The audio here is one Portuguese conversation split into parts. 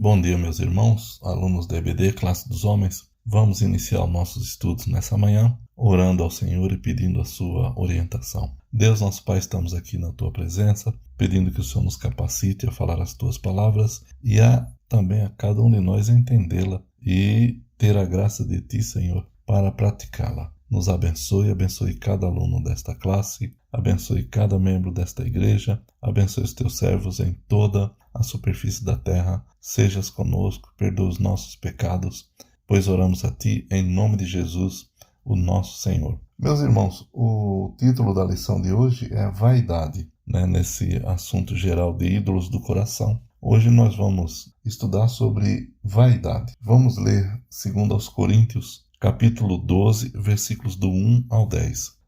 Bom dia, meus irmãos, alunos da EBD, classe dos homens. Vamos iniciar nossos estudos nessa manhã, orando ao Senhor e pedindo a sua orientação. Deus, nosso Pai, estamos aqui na Tua presença, pedindo que o Senhor nos capacite a falar as Tuas palavras e também a cada um de nós a entendê-la e ter a graça de Ti, Senhor, para praticá-la. Nos abençoe cada aluno desta classe, abençoe cada membro desta igreja, abençoe os Teus servos em toda a superfície da terra. Sejas conosco, perdoa os nossos pecados, pois oramos a Ti em nome de Jesus, o nosso Senhor. Meus irmãos, o título da lição de hoje é Vaidade, nesse assunto geral de ídolos do coração. Hoje nós vamos estudar sobre vaidade. Vamos ler 2 Coríntios, capítulo 12, versículos do 1 ao 10.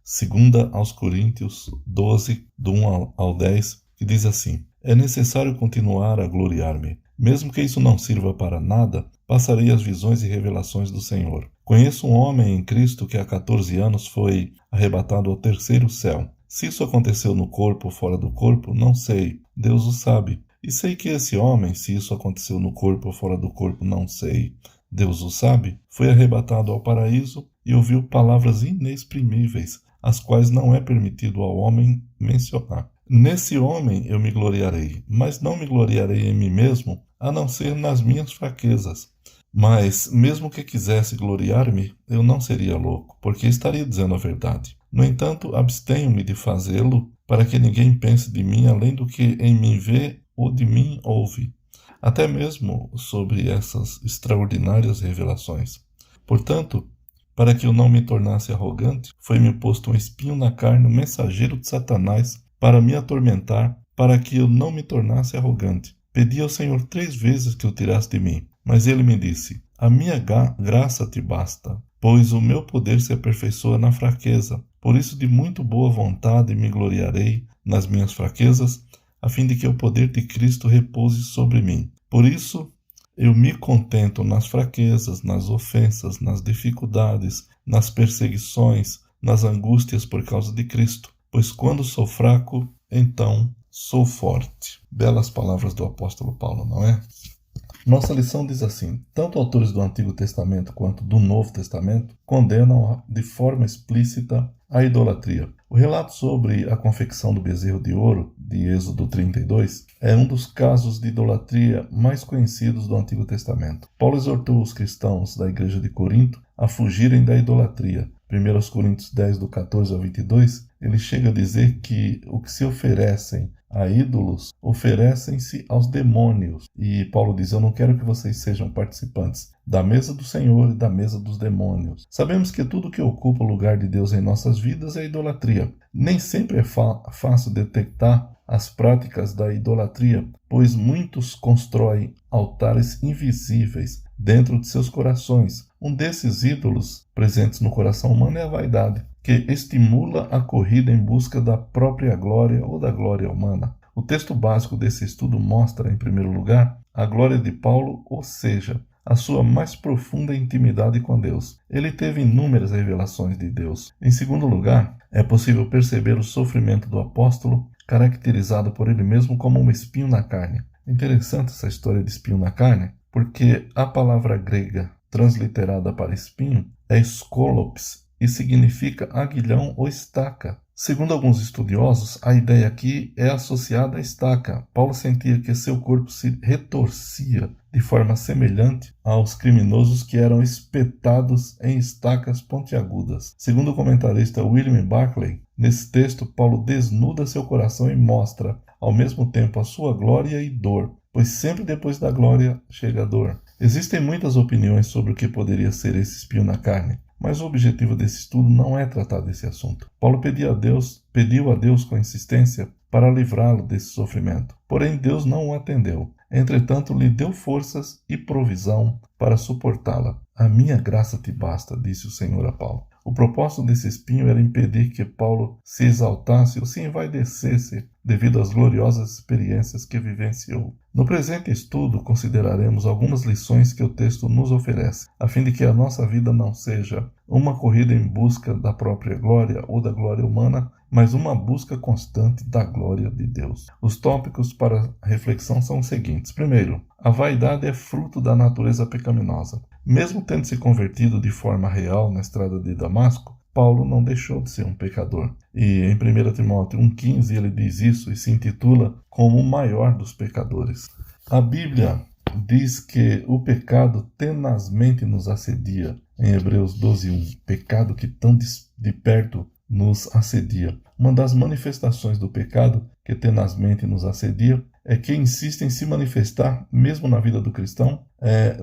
2 Coríntios 12, do 1 ao 10, que diz assim: É necessário continuar a gloriar-me. Mesmo que isso não sirva para nada, passarei as visões e revelações do Senhor. Conheço um homem em Cristo que há 14 anos foi arrebatado ao terceiro céu. Se isso aconteceu no corpo ou fora do corpo, não sei. Deus o sabe. E sei que esse homem, se isso aconteceu no corpo ou fora do corpo, não sei. Deus o sabe, foi arrebatado ao paraíso e ouviu palavras inexprimíveis, as quais não é permitido ao homem mencionar. Nesse homem eu me gloriarei, mas não me gloriarei em mim mesmo, a não ser nas minhas fraquezas. Mas, mesmo que quisesse gloriar-me, eu não seria louco, porque estaria dizendo a verdade. No entanto, abstenho-me de fazê-lo, para que ninguém pense de mim além do que em mim vê ou de mim ouve. Até mesmo sobre essas extraordinárias revelações. Portanto, para que eu não me tornasse arrogante, foi-me posto um espinho na carne, um mensageiro de Satanás, para me atormentar, para que eu não me tornasse arrogante. Pedi ao Senhor 3 vezes que o tirasse de mim, mas ele me disse: A minha graça te basta, pois o meu poder se aperfeiçoa na fraqueza. Por isso, de muito boa vontade me gloriarei nas minhas fraquezas, a fim de que o poder de Cristo repouse sobre mim. Por isso, eu me contento nas fraquezas, nas ofensas, nas dificuldades, nas perseguições, nas angústias por causa de Cristo. Pois quando sou fraco, então sou forte. Belas palavras do apóstolo Paulo, não é? Nossa lição diz assim: tanto autores do Antigo Testamento quanto do Novo Testamento condenam de forma explícita a idolatria. O relato sobre a confecção do bezerro de ouro, de Êxodo 32, é um dos casos de idolatria mais conhecidos do Antigo Testamento. Paulo exortou os cristãos da igreja de Corinto a fugirem da idolatria. 1 Coríntios 10, do 14 ao 22, ele chega a dizer que o que se oferecem a ídolos, oferecem-se aos demônios. E Paulo diz: eu não quero que vocês sejam participantes da mesa do Senhor e da mesa dos demônios. Sabemos que tudo que ocupa o lugar de Deus em nossas vidas é idolatria. Nem sempre é fácil detectar as práticas da idolatria, pois muitos constroem altares invisíveis dentro de seus corações. Um desses ídolos presentes no coração humano é a vaidade, que estimula a corrida em busca da própria glória ou da glória humana. O texto básico desse estudo mostra, em primeiro lugar, a glória de Paulo, ou seja, a sua mais profunda intimidade com Deus. Ele teve inúmeras revelações de Deus. Em segundo lugar, é possível perceber o sofrimento do apóstolo, caracterizado por ele mesmo como um espinho na carne. Interessante essa história de espinho na carne, porque a palavra grega transliterada para espinho é skolops e significa aguilhão ou estaca. Segundo alguns estudiosos, a ideia aqui é associada à estaca. Paulo sentia que seu corpo se retorcia de forma semelhante aos criminosos que eram espetados em estacas pontiagudas. Segundo o comentarista William Barclay, nesse texto Paulo desnuda seu coração e mostra, ao mesmo tempo, a sua glória e dor, pois sempre depois da glória chega a dor. Existem muitas opiniões sobre o que poderia ser esse espinho na carne, mas o objetivo desse estudo não é tratar desse assunto. Paulo pediu a Deus com insistência para livrá-lo desse sofrimento. Porém, Deus não o atendeu. Entretanto, lhe deu forças e provisão para suportá-la. A minha graça te basta, disse o Senhor a Paulo. O propósito desse espinho era impedir que Paulo se exaltasse ou se envaidecesse devido às gloriosas experiências que vivenciou. No presente estudo, consideraremos algumas lições que o texto nos oferece, a fim de que a nossa vida não seja uma corrida em busca da própria glória ou da glória humana, mas uma busca constante da glória de Deus. Os tópicos para reflexão são os seguintes. Primeiro, a vaidade é fruto da natureza pecaminosa. Mesmo tendo se convertido de forma real na estrada de Damasco, Paulo não deixou de ser um pecador. E em 1 Timóteo 1,15 ele diz isso e se intitula como o maior dos pecadores. A Bíblia diz que o pecado tenazmente nos assedia. Em Hebreus 12:1, pecado que tão de perto nos assedia. Uma das manifestações do pecado que tenazmente nos assedia é que insiste em se manifestar, mesmo na vida do cristão,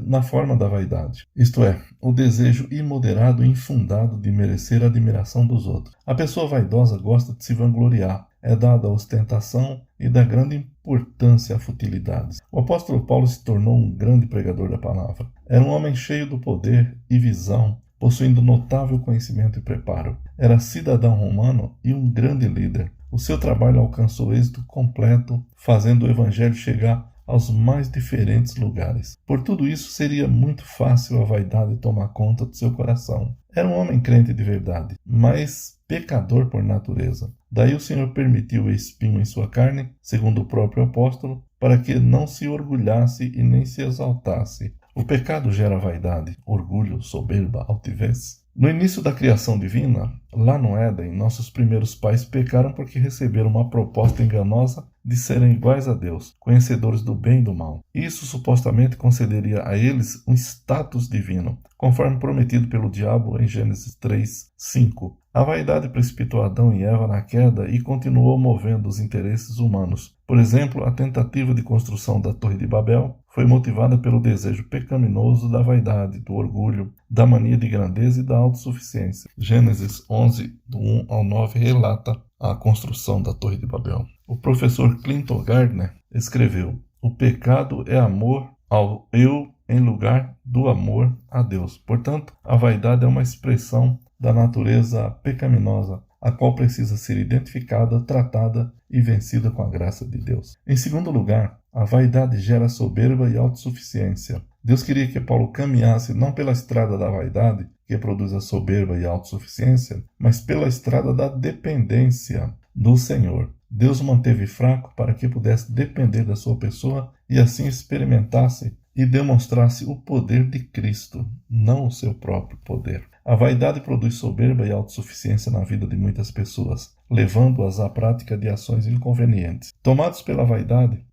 na forma da vaidade. Isto é, o desejo imoderado e infundado de merecer a admiração dos outros. A pessoa vaidosa gosta de se vangloriar, é dada a ostentação e dá grande importância a futilidades. O apóstolo Paulo se tornou um grande pregador da palavra. Era um homem cheio do poder e visão, possuindo notável conhecimento e preparo. Era cidadão romano e um grande líder. O seu trabalho alcançou êxito completo, fazendo o evangelho chegar aos mais diferentes lugares. Por tudo isso, seria muito fácil a vaidade tomar conta do seu coração. Era um homem crente de verdade, mas pecador por natureza. Daí o Senhor permitiu o espinho em sua carne, segundo o próprio apóstolo, para que não se orgulhasse e nem se exaltasse. O pecado gera vaidade, orgulho, soberba, altivez. No início da criação divina, lá no Éden, nossos primeiros pais pecaram porque receberam uma proposta enganosa de serem iguais a Deus, conhecedores do bem e do mal. Isso supostamente concederia a eles um status divino, conforme prometido pelo diabo em Gênesis 3:5. A vaidade precipitou Adão e Eva na queda e continuou movendo os interesses humanos. Por exemplo, a tentativa de construção da Torre de Babel foi motivada pelo desejo pecaminoso da vaidade, do orgulho, da mania de grandeza e da autossuficiência. Gênesis 11, do 1 ao 9, relata a construção da Torre de Babel. O professor Clinton Gardner escreveu: o pecado é amor ao eu em lugar do amor a Deus. Portanto, a vaidade é uma expressão da natureza pecaminosa, a qual precisa ser identificada, tratada e vencida com a graça de Deus. Em segundo lugar, a vaidade gera soberba e autossuficiência. Deus queria que Paulo caminhasse não pela estrada da vaidade, que produz a soberba e a autossuficiência, mas pela estrada da dependência do Senhor. Deus o manteve fraco para que pudesse depender da sua pessoa e assim experimentasse e demonstrasse o poder de Cristo, não o seu próprio poder. A vaidade produz soberba e autossuficiência na vida de muitas pessoas, levando-as à prática de ações inconvenientes. Tomados pela vaidade,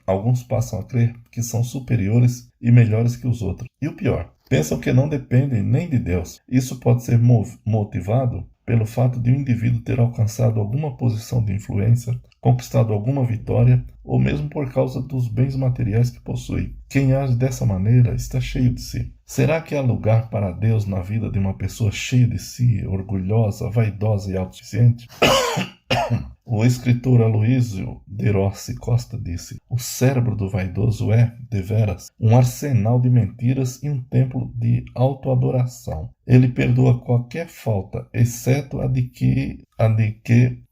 alguns passam a crer que são superiores e melhores que os outros. E o pior, pensam que não dependem nem de Deus. Isso pode ser motivado pelo fato de um indivíduo ter alcançado alguma posição de influência, conquistado alguma vitória, ou mesmo por causa dos bens materiais que possui. Quem age dessa maneira está cheio de si. Será que há lugar para Deus na vida de uma pessoa cheia de si, orgulhosa, vaidosa e autossuficiente? O escritor Aloísio de Rossi Costa disse: o cérebro do vaidoso é, deveras, um arsenal de mentiras e um templo de autoadoração. Ele perdoa qualquer falta, exceto a de que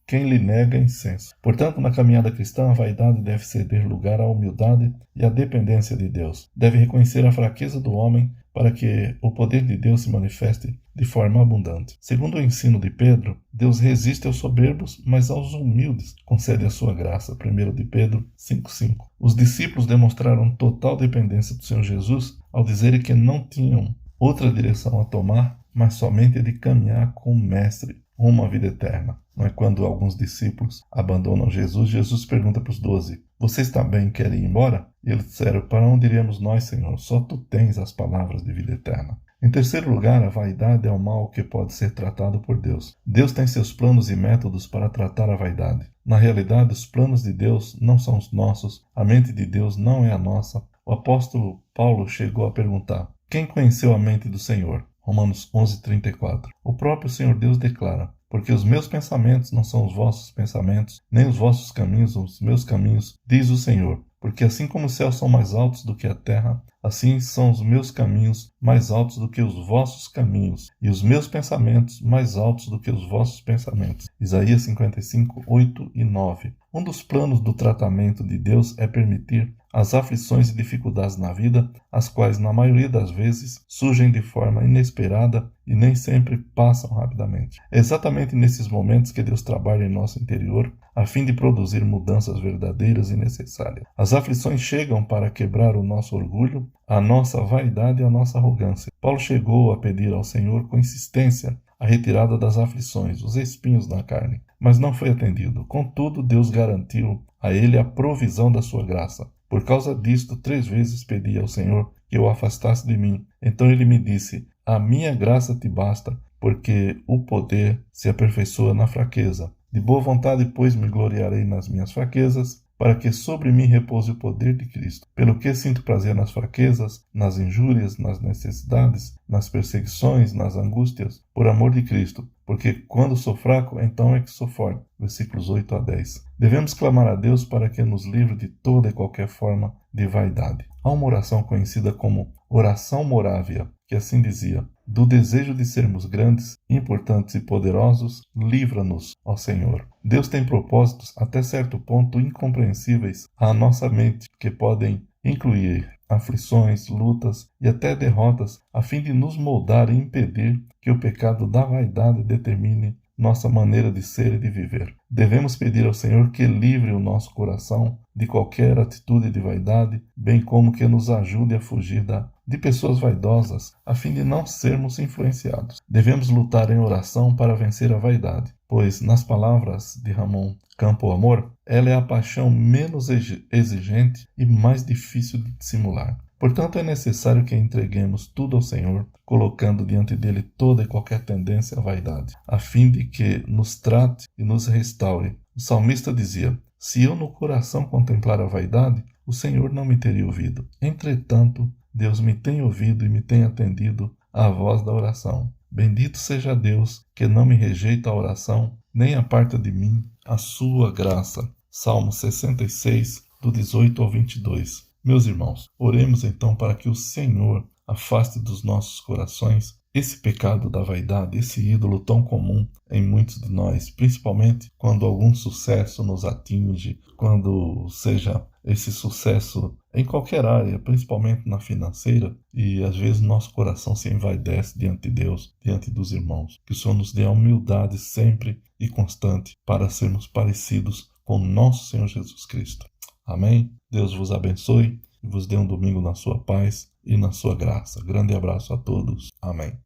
quem lhe nega incenso. Portanto, na caminhada cristã, a vaidade deve ceder lugar à humildade e à dependência de Deus. Deve reconhecer a fraqueza do homem para que o poder de Deus se manifeste de forma abundante. Segundo o ensino de Pedro, Deus resiste aos soberbos, mas aos humildes concede a sua graça. 1 de Pedro 5:5. Os discípulos demonstraram total dependência do Senhor Jesus ao dizerem que não tinham outra direção a tomar, mas somente a de caminhar com o Mestre rumo à vida eterna. Não é quando alguns discípulos abandonam Jesus, Jesus pergunta para os 12, vocês também querem ir embora? E eles disseram, para onde iremos nós, Senhor? Só tu tens as palavras de vida eterna. Em terceiro lugar, a vaidade é um mal que pode ser tratado por Deus. Deus tem seus planos e métodos para tratar a vaidade. Na realidade, os planos de Deus não são os nossos, a mente de Deus não é a nossa. O apóstolo Paulo chegou a perguntar, quem conheceu a mente do Senhor? Romanos 11:34. O próprio Senhor Deus declara, porque os meus pensamentos não são os vossos pensamentos, nem os vossos caminhos os meus caminhos, diz o Senhor. Porque assim como os céus são mais altos do que a terra, assim são os meus caminhos mais altos do que os vossos caminhos, e os meus pensamentos mais altos do que os vossos pensamentos. Isaías 55:8 e 9. Um dos planos do tratamento de Deus é permitir as aflições e dificuldades na vida, as quais na maioria das vezes surgem de forma inesperada e nem sempre passam rapidamente. É exatamente nesses momentos que Deus trabalha em nosso interior a fim de produzir mudanças verdadeiras e necessárias. As aflições chegam para quebrar o nosso orgulho, a nossa vaidade e a nossa arrogância. Paulo chegou a pedir ao Senhor com insistência a retirada das aflições, os espinhos na carne, mas não foi atendido. Contudo, Deus garantiu a ele a provisão da sua graça. Por causa disto, 3 vezes pedi ao Senhor que o afastasse de mim. Então ele me disse: a minha graça te basta, porque o poder se aperfeiçoa na fraqueza. De boa vontade, pois, me gloriarei nas minhas fraquezas, para que sobre mim repouse o poder de Cristo. Pelo que sinto prazer nas fraquezas, nas injúrias, nas necessidades, nas perseguições, nas angústias, por amor de Cristo, porque quando sou fraco, então é que sou forte. Versículos 8 a 10. Devemos clamar a Deus para que nos livre de toda e qualquer forma de vaidade. Há uma oração conhecida como oração morávia, que assim dizia: do desejo de sermos grandes, importantes e poderosos, livra-nos, ó Senhor. Deus tem propósitos até certo ponto incompreensíveis à nossa mente, que podem incluir aflições, lutas e até derrotas, a fim de nos moldar e impedir que o pecado da vaidade determine nossa maneira de ser e de viver. Devemos pedir ao Senhor que livre o nosso coração de qualquer atitude de vaidade, bem como que nos ajude a fugir de pessoas vaidosas, a fim de não sermos influenciados. Devemos lutar em oração para vencer a vaidade, pois, nas palavras de Ramon Campo Amor, ela é a paixão menos exigente e mais difícil de dissimular. Portanto, é necessário que entreguemos tudo ao Senhor, colocando diante dele toda e qualquer tendência à vaidade, a fim de que nos trate e nos restaure. O salmista dizia: se eu no coração contemplar a vaidade, o Senhor não me teria ouvido. Entretanto, Deus me tem ouvido e me tem atendido à voz da oração. Bendito seja Deus, que não me rejeita a oração, nem aparta de mim a sua graça. Salmo 66, do 18 ao 22. Meus irmãos, oremos então para que o Senhor afaste dos nossos corações esse pecado da vaidade, esse ídolo tão comum em muitos de nós, principalmente quando algum sucesso nos atinge, quando seja esse sucesso em qualquer área, principalmente na financeira, e às vezes nosso coração se envaidece diante de Deus, diante dos irmãos. Que o Senhor nos dê a humildade sempre e constante para sermos parecidos com nosso Senhor Jesus Cristo. Amém? Deus vos abençoe e vos dê um domingo na sua paz e na sua graça. Grande abraço a todos. Amém.